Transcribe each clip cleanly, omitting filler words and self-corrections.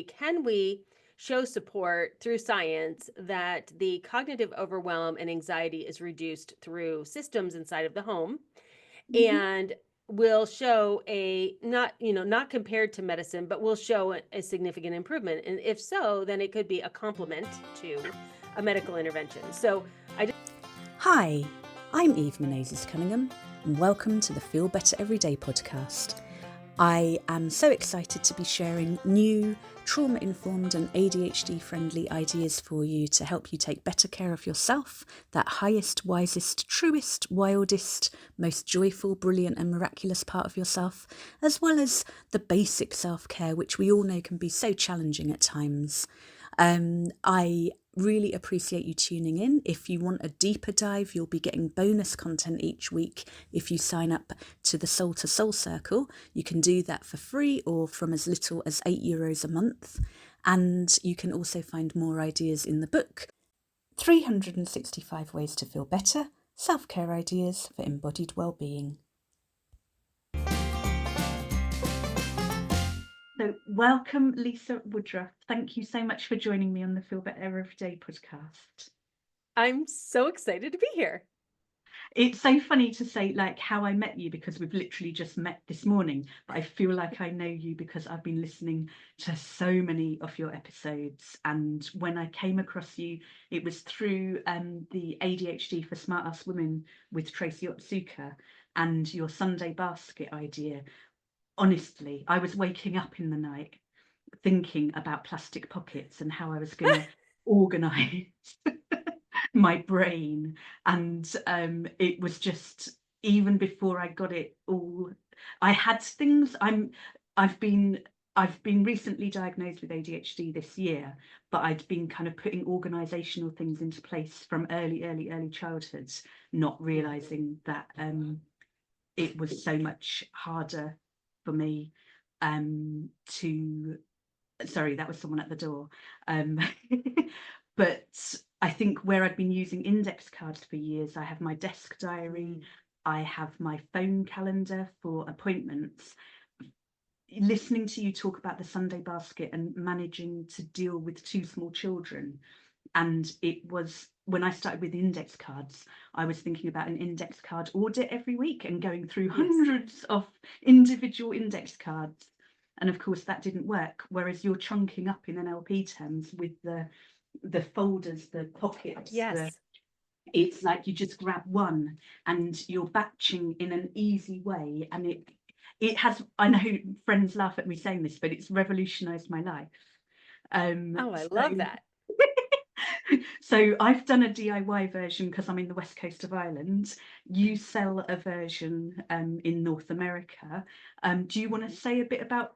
can we show support through science that the cognitive overwhelm and anxiety is reduced through systems inside of the home, Mhm. and will show a not compared to medicine, but will show a significant improvement? And if so, then it could be a complement to a medical intervention. So I just Hi, I'm Eve Menezes Cunningham, and welcome to the Feel Better Everyday podcast. I am so excited to be sharing new, trauma informed, and ADHD friendly ideas for you to help you take better care of yourself, that highest, wisest, truest, wildest, most joyful, brilliant, and miraculous part of yourself, as well as the basic self care, which we all know can be so challenging at times. I really appreciate you tuning in. If you want a deeper dive, you'll be getting bonus content each week if you sign up to the Soul to Soul Circle. You can do that for free or from as little as €8 a month. And you can also find more ideas in the book, 365 Ways to Feel Better, Self-Care Ideas for Embodied Wellbeing. So welcome, Lisa Woodruff. Thank you so much for joining me on the Feel Better Everyday podcast. I'm so excited to be here. It's so funny to say like how I met you, because we've literally just met this morning, but I feel like I know you because I've been listening to so many of your episodes. And when I came across you, it was through the ADHD for Smart Ass Women with Tracy Otsuka and your Sunday basket idea. Honestly, I was waking up in the night thinking about plastic pockets and how I was going to organize my brain. And it was just, even before I got it all, I had things. I've been I've been recently diagnosed with ADHD this year, but I'd been kind of putting organizational things into place from early childhood, not realizing that it was so much harder for me to sorry, that was someone at the door. Um, but I think where I'd been using index cards for years, I have my desk diary, I have my phone calendar for appointments. Listening to you talk about the Sunday basket and managing to deal with two small children, and it was when I started with index cards, I was thinking about an index card audit every week and going through Yes. hundreds of individual index cards. And of course, that didn't work. Whereas you're chunking up in NLP terms with the folders, the pockets, Yes. it's like you just grab one and you're batching in an easy way. And it has, I know friends laugh at me saying this, but it's revolutionized my life. Oh, I So love that. so I've done a DIY version because I'm in the west coast of Ireland. You sell a version in North America. Do you want to say a bit about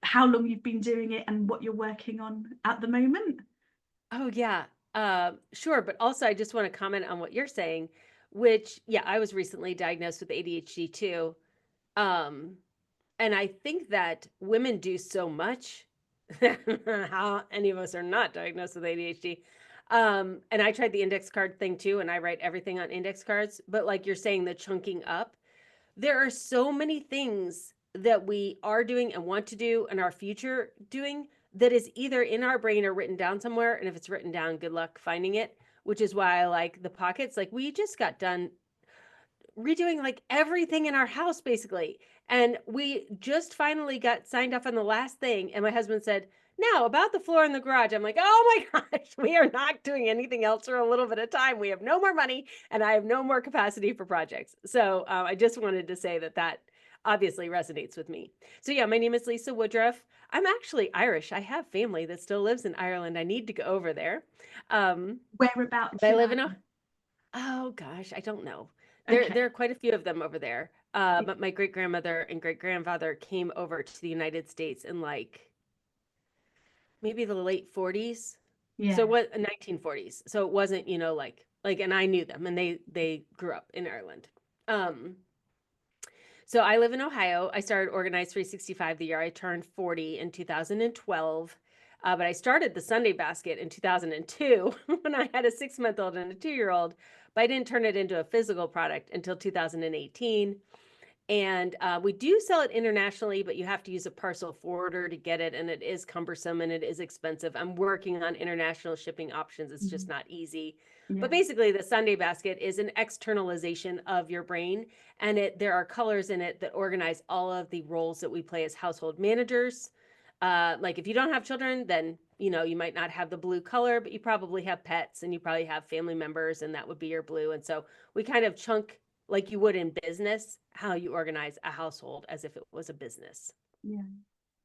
how long you've been doing it and what you're working on at the moment? Oh, yeah. Sure. But also, I just want to comment on what you're saying, which, yeah, I was recently diagnosed with ADHD too. Um, and I think that women do so much. How any of us are not diagnosed with ADHD. And I tried the index card thing too, and I write everything on index cards. But like you're saying, the chunking up, there are so many things that we are doing and want to do and our future doing that is either in our brain or written down somewhere. And if it's written down, good luck finding it, which is why I like the pockets. Like we just got done redoing like everything in our house basically. And we just finally got signed off on the last thing. And my husband said, now about the floor in the garage. I'm like, oh my gosh, we are not doing anything else for a little bit of time. We have no more money and I have no more capacity for projects. So I just wanted to say that that obviously resonates with me. So yeah, my name is Lisa Woodruff. I'm actually Irish. I have family that still lives in Ireland. I need to go over there. Whereabouts But I in live in a Ireland? Oh gosh, I don't know. There Okay. are quite a few of them over there. But my great grandmother and great grandfather came over to the United States in like maybe the late 40s. So Yeah. what 1940s. So it wasn't, like and I knew them and they grew up in Ireland. Um so I live in Ohio. I started Organized 365 the year I turned 40 in 2012. But I started the Sunday Basket in 2002 when I had a 6 month old and a 2 year old. But I didn't turn it into a physical product until 2018. And we do sell it internationally, but you have to use a parcel forwarder to get it, and it is cumbersome and it is expensive. I'm working on international shipping options. It's just not easy. Yeah. But basically, the Sunday basket is an externalization of your brain, and there are colors in it that organize all of the roles that we play as household managers. Like if you don't have children, then you might not have the blue color, but you probably have pets and you probably have family members, and that would be your blue. And so we kind of chunk, like you would in business, how you organize a household as if it was a business. Yeah.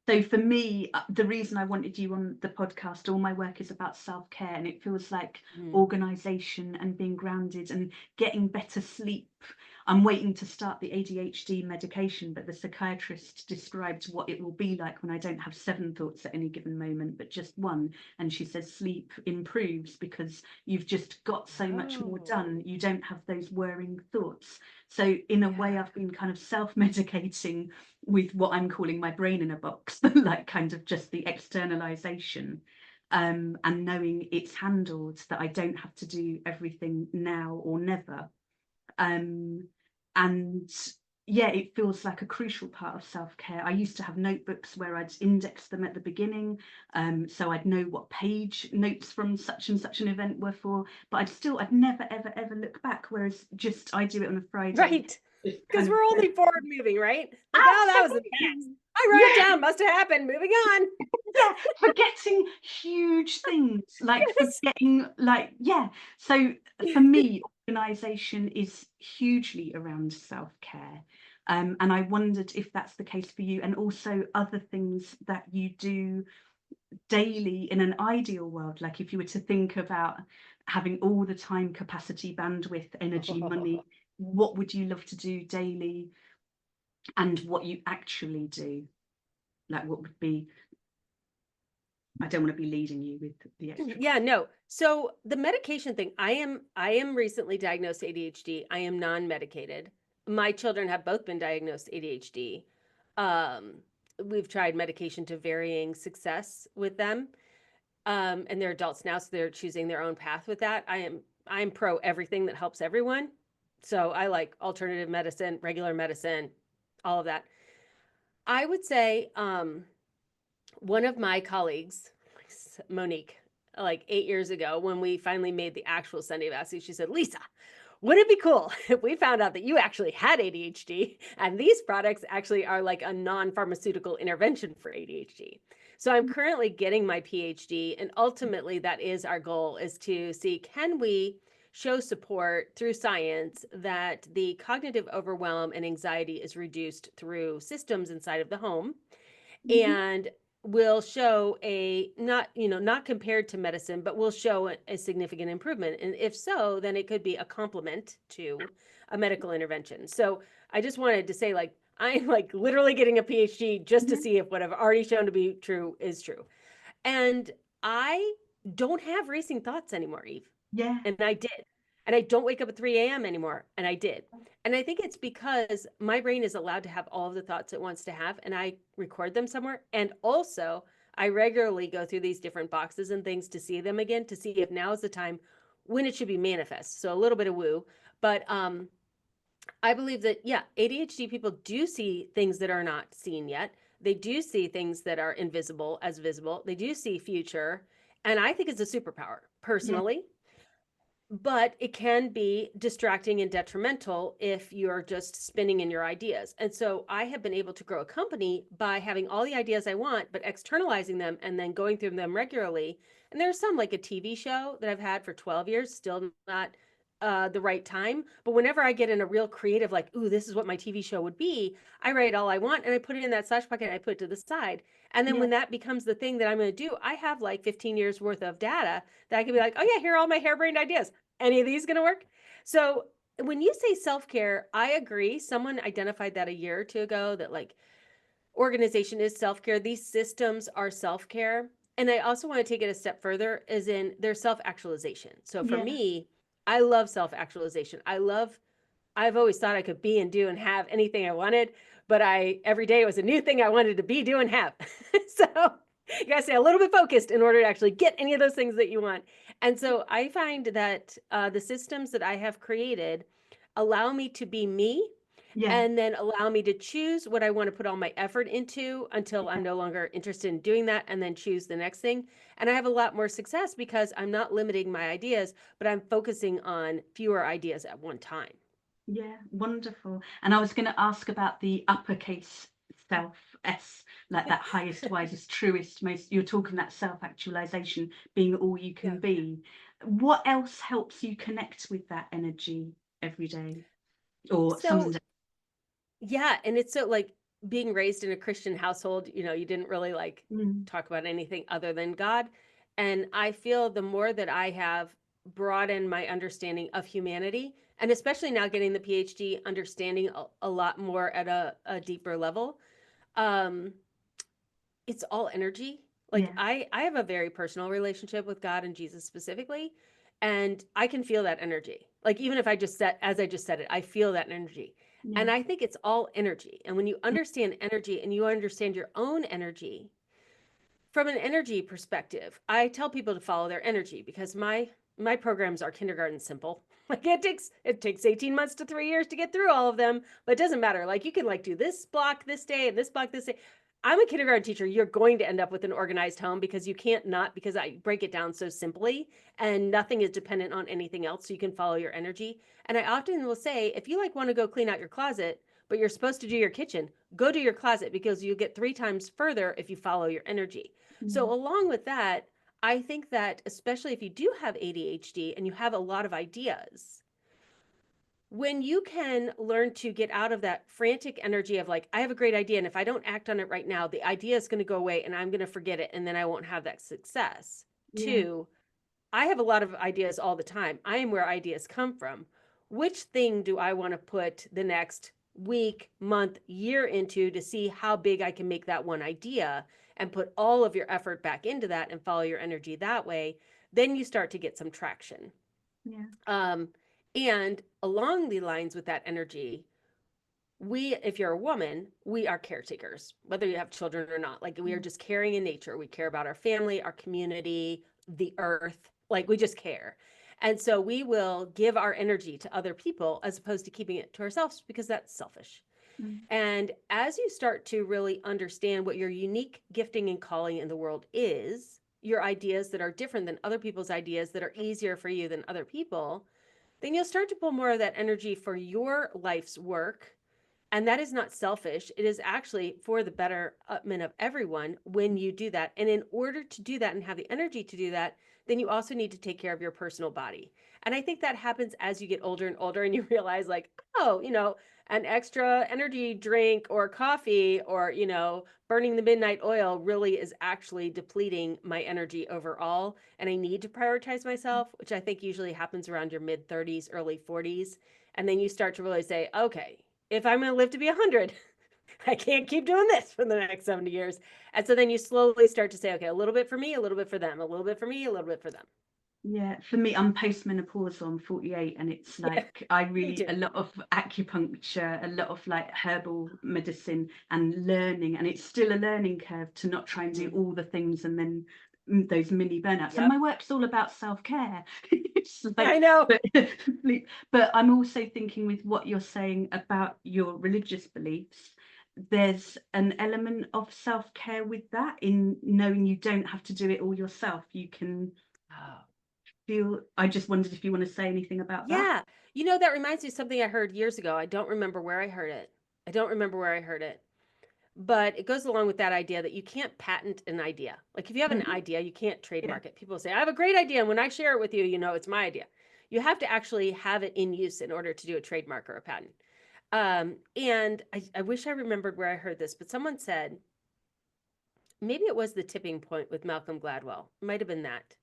So for me, the reason I wanted you on the podcast, all my work is about self-care, and it feels like organization and being grounded and getting better sleep. I'm waiting to start the ADHD medication, but the psychiatrist described what it will be like when I don't have 7 thoughts at any given moment, but just one. And she says sleep improves because you've just got so much more done. You don't have those whirring thoughts. So in a way, I've been kind of self-medicating with what I'm calling my brain in a box, like kind of just the externalization, and knowing it's handled, that I don't have to do everything now or never. And yeah, it feels like a crucial part of self-care. I used to have notebooks where I'd index them at the beginning, so I'd know what page notes from such and such an event were for, but I'd never ever ever look back, whereas just I do it on a Friday. Right, because we're only forward moving, right? Like, oh, that was the past. I wrote it down, must have happened, moving on. Yeah, forgetting huge things, like forgetting, like, yeah. So for me, organization is hugely around self-care. And I wondered if that's the case for you, and also other things that you do daily in an ideal world. Like if you were to think about having all the time, capacity, bandwidth, energy, money, what would you love to do daily, and what you actually do? Like what would be, I don't want to be leading you with the extra. Yeah, no. So the medication thing, I am recently diagnosed ADHD. I am non-medicated. My children have both been diagnosed ADHD. We've tried medication to varying success with them. And they're adults now, so they're choosing their own path with that. I'm pro everything that helps everyone. So I like alternative medicine, regular medicine, all of that. I would say one of my colleagues, Monique, like 8 years ago, when we finally made the actual Sunday basket, she said, Lisa, wouldn't it be cool if we found out that you actually had ADHD and these products actually are like a non-pharmaceutical intervention for ADHD? So I'm currently getting my PhD, and ultimately that is our goal, is to see, can we show support through science that the cognitive overwhelm and anxiety is reduced through systems inside of the home, and will show not compared to medicine, but will show a significant improvement. And if so, then it could be a complement to a medical intervention. So I just wanted to say, like, I'm like literally getting a PhD just to see if what I've already shown to be true is true. And I don't have racing thoughts anymore, Eve. Yeah. And I did. And I don't wake up at 3 a.m. anymore. And I did. And I think it's because my brain is allowed to have all of the thoughts it wants to have, and I record them somewhere. And also, I regularly go through these different boxes and things to see them again, to see if now is the time when it should be manifest. So a little bit of woo. But I believe that, yeah, ADHD people do see things that are not seen yet. They do see things that are invisible as visible. They do see future. And I think it's a superpower, personally. Yeah. But it can be distracting and detrimental if you're just spinning in your ideas. And so I have been able to grow a company by having all the ideas I want, but externalizing them and then going through them regularly. And there's some, like a TV show that I've had for 12 years, still not the right time. But whenever I get in a real creative, like, ooh, this is what my TV show would be, I write all I want and I put it in that slash bucket and I put it to the side. And then when that becomes the thing that I'm going to do, I have like 15 years worth of data that I can be like, oh yeah, here are all my harebrained ideas. Any of these going to work? So when you say self-care, I agree. Someone identified that a year or two ago, that like organization is self-care. These systems are self-care. And I also want to take it a step further, as in their self-actualization. So for me, I love self-actualization. I've always thought I could be and do and have anything I wanted, but every day it was a new thing I wanted to be, do, and have. So you gotta stay a little bit focused in order to actually get any of those things that you want. And so I find that the systems that I have created allow me to be me, Yeah. and then allow me to choose what I want to put all my effort into until I'm Yeah. no longer interested in doing that, and then choose the next thing. And I have a lot more success because I'm not limiting my ideas, but I'm focusing on fewer ideas at one time. Yeah, wonderful. And I was going to ask about the uppercase self, S, like that highest, wisest, truest, most, you're talking that self-actualization, being all you Yeah. can be. What else helps you connect with that energy every day or So, someday? yeah, and it's so like being raised in a Christian household, you didn't really like Mm, talk about anything other than God. And I feel the more that I have broadened my understanding of humanity, and especially now getting the PhD, understanding a lot more at a deeper level, um, it's all energy. Like yeah, I have a very personal relationship with God and Jesus specifically, and I can feel that energy. Like even if I just said, as I just said it, I feel that energy. yeah, And I think it's all energy. And when you understand energy and you understand your own energy, from an energy perspective, I tell people to follow their energy because my programs are kindergarten simple. Like it takes 18 months to 3 years to get through all of them, but it doesn't matter. Like you can like do this block this day and this block this day. I'm a kindergarten teacher. You're going to end up with an organized home because you can't not, because I break it down so simply and nothing is dependent on anything else. So you can follow your energy. And I often will say, if you like want to go clean out your closet, but you're supposed to do your kitchen, go to your closet because you'll get 3 times further if you follow your energy. yeah, So, along with that, I think that especially if you do have ADHD and you have a lot of ideas, when you can learn to get out of that frantic energy of like, I have a great idea, and if I don't act on it right now, the idea is going to go away and I'm going to forget it, and then I won't have that success. yeah, Two, I have a lot of ideas all the time. I am where ideas come from. Which thing do I want to put the next week, month, year into to see how big I can make that one idea and put all of your effort back into that and follow your energy that way? Then you start to get some traction. yeah, Um, and along the lines with that energy, if you're a woman, we are caretakers, whether you have children or not. Like we are yeah, just caring in nature. We care about our family, our community, the earth. Like we just care. And so we will give our energy to other people as opposed to keeping it to ourselves because that's selfish. mm, And as you start to really understand what your unique gifting and calling in the world is, your ideas that are different than other people's ideas that are easier for you than other people, then you'll start to pull more of that energy for your life's work, and that is not selfish. It is actually for the betterment of everyone when you do that. And in order to do that and have the energy to do that, then you also need to take care of your personal body. And I think that happens as you get older and older and you realize, like, oh, an extra energy drink or coffee or, burning the midnight oil really is actually depleting my energy overall. And I need to prioritize myself, which I think usually happens around your mid 30s, early 40s. And then you start to really say, okay, if I'm going to live to be 100, I can't keep doing this for the next 70 years. And so then you slowly start to say, okay, a little bit for me, a little bit for them, a little bit for me, a little bit for them. yeah. For me, I'm postmenopausal, I'm 48, and it's Yeah, like I me really too. a lot of acupuncture, a lot of like herbal medicine and learning, and it's still a learning curve to not try and do Mhm. all the things and then those mini burnouts. And Yep. my work's all about self-care. It's I like, know. but but I'm also thinking with what you're saying about your religious beliefs, there's an element of self-care with that in knowing you don't have to do it all yourself. You can Oh. feel. I just wondered if you want to say anything about that. Yeah. That reminds me of something I heard years ago. I don't remember where I heard it. I don't remember where I heard it. But it goes along with that idea that you can't patent an idea. Like if you have an Mhm. idea, you can't Yeah, trademark it. People say, I have a great idea. And when I share it with you, it's my idea. You have to actually have it in use in order to do a trademark or a patent. And I wish I remembered where I heard this, but someone said, maybe it was The Tipping Point with Malcolm Gladwell. It might have been that.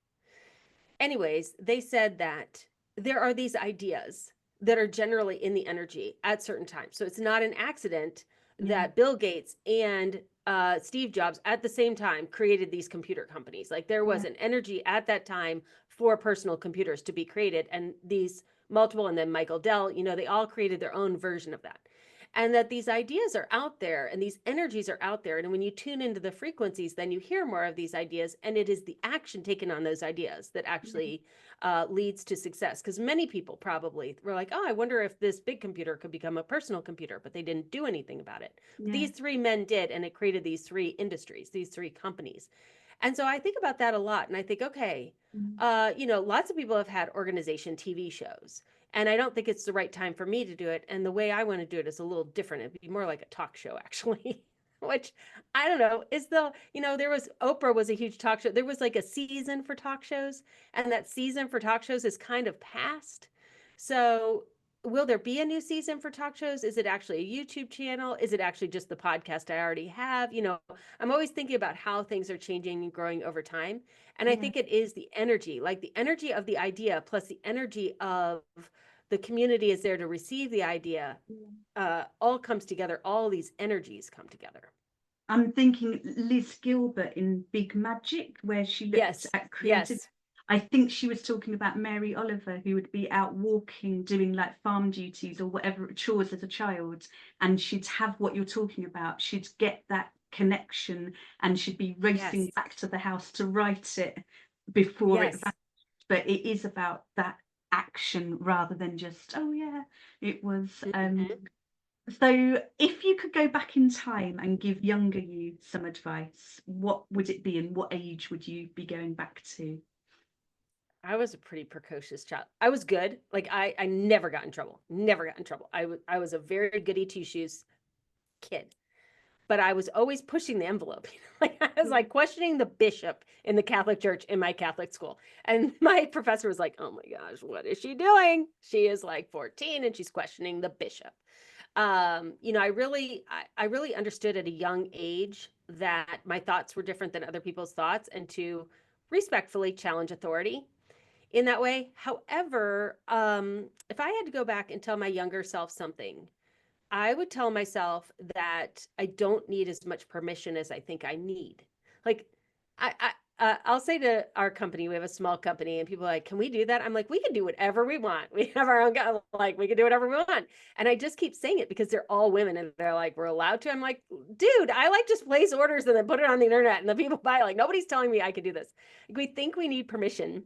Anyways, they said that there are these ideas that are generally in the energy at certain times. So it's not an accident yeah, that Bill Gates and Steve Jobs at the same time created these computer companies. Like there was yeah, an energy at that time for personal computers to be created, and these multiple, and then Michael Dell, they all created their own version of that. and that these ideas are out there and these energies are out there. And when you tune into the frequencies, then you hear more of these ideas, and it is the action taken on those ideas that actually leads to success. Because many people probably were like, oh, I wonder if this big computer could become a personal computer, but they didn't do anything about it. But Yeah. these three men did, and it created these three industries, these three companies. And so I think about that a lot, and I think, okay, lots of people have had organization TV shows, and I don't think it's the right time for me to do it. And the way I want to do it is a little different. It'd be more like a talk show, actually, which I don't know. There was Oprah was a huge talk show. There was like a season for talk shows, and that season for talk shows is kind of past. So will there be a new season for talk shows? Is it actually a YouTube channel? Is it actually just the podcast I already have? I'm always thinking about how things are changing and growing over time. And I Yeah. think it is the energy, like the energy of the idea plus the energy of the community is there to receive the idea, all comes together. All these energies come together. I'm thinking Liz Gilbert in Big Magic, where she looked Yes, at creative. yes, I think she was talking about Mary Oliver, who would be out walking, doing like farm duties or whatever chores as a child, and she'd have what you're talking about. She'd get that connection, and she'd be racing yes, back to the house to write it before it yes. vanished. But it is about that action rather than just, oh yeah, it was. Mhm. So if you could go back in time and give younger you some advice, what would it be, and what age would you be going back to? I was a pretty precocious child. I was good. Like I never got in trouble. Never got in trouble. I was a very goody two shoes kid, but I was always pushing the envelope. Like I was like questioning the bishop in the Catholic Church in my Catholic school, and my professor was like, "Oh my gosh, what is she doing? She is like 14 and she's questioning the bishop." I really understood at a young age that my thoughts were different than other people's thoughts, and to respectfully challenge authority in that way. However, if I had to go back and tell my younger self something, I would tell myself that I don't need as much permission as I think I need. Like, I'll say to our company, we have a small company, and people are like, "Can we do that?" I'm like, "We can do whatever we want. We have our own guy. Like, we can do whatever we want." And I just keep saying it because they're all women, and they're like, "We're allowed to." I'm like, "Dude, I like just place orders and then put it on the internet, and the people buy it. Like, nobody's telling me I can do this. Like, we think we need permission.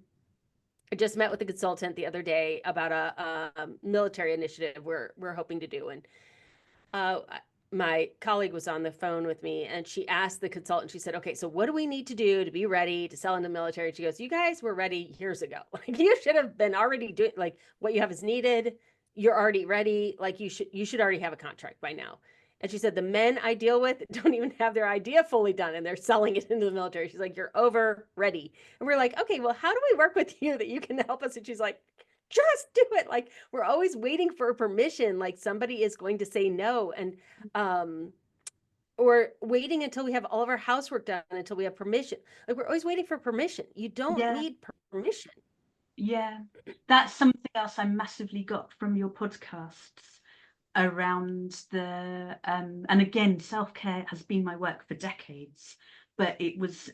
I just met with a consultant the other day about a military initiative we're hoping to do, and uh, my colleague was on the phone with me, and she asked the consultant. She said, "Okay, so what do we need to do to be ready to sell in the military?" She goes, "You guys were ready years ago. Like you should have been already doing like what you have is needed. You're already ready. Like you should already have a contract by now." And she said, "The men I deal with don't even have their idea fully done, and they're selling it into the military." She's like, "You're over ready." And we're like, "Okay, well, how do we work with you that you can help us?" And she's like, "Just do it." Like we're always waiting for permission, like somebody is going to say no. And um or waiting until we have all of our housework done until we have permission. Like we're always waiting for permission. You don't Yeah, need permission. yeah. That's something else I massively got from your podcasts around and again, self-care has been my work for decades, but it was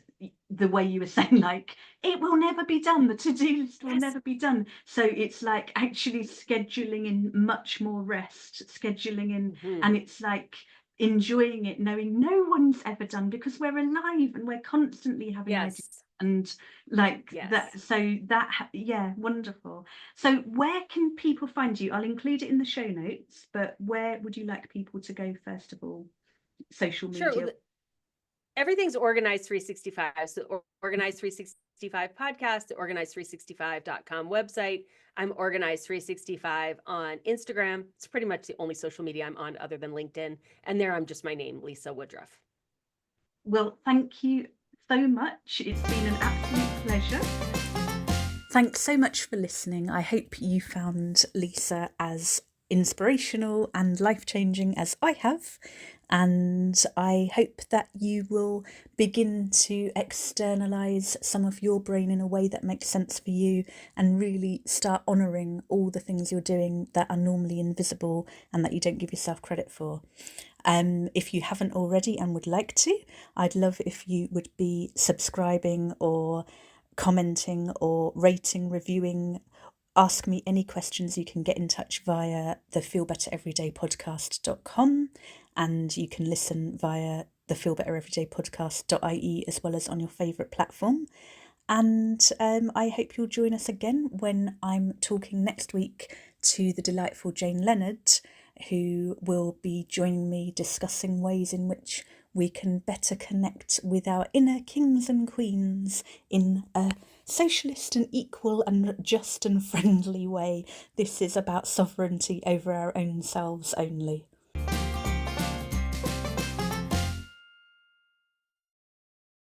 the way you were saying, like, it will never be done, the to-do list will Yes. never be done. So it's like actually scheduling in much more rest, scheduling in, Mhm. and it's like enjoying it, knowing no one's ever done, because we're alive and we're constantly having ideas, Yes. and like that. Yes. So yeah, wonderful. So where can people find you? I'll include it in the show notes, but where would you like people to go first of all? Social Sure. media. Everything's Organized 365. So Organized 365 podcast, the organized365.com website. I'm Organized 365 on Instagram. It's pretty much the only social media I'm on other than LinkedIn. And there I'm just my name, Lisa Woodruff. Well, thank you so much. It's been an absolute pleasure. Thanks so much for listening. I hope you found Lisa as inspirational and life-changing as I have. And I hope that you will begin to externalize some of your brain in a way that makes sense for you, and really start honouring all the things you're doing that are normally invisible and that you don't give yourself credit for. If you haven't already and would like to, I'd love if you would be subscribing or commenting or rating, reviewing ask me any questions, you can get in touch via the feelbettereverydaypodcast.com, and you can listen via the feelbettereverydaypodcast.ie as well as on your favourite platform. And I hope you'll join us again when I'm talking next week to the delightful Jane Leonard, who will be joining me discussing ways in which we can better connect with our inner kings and queens in a socialist and equal and just and friendly way. This is about sovereignty over our own selves only.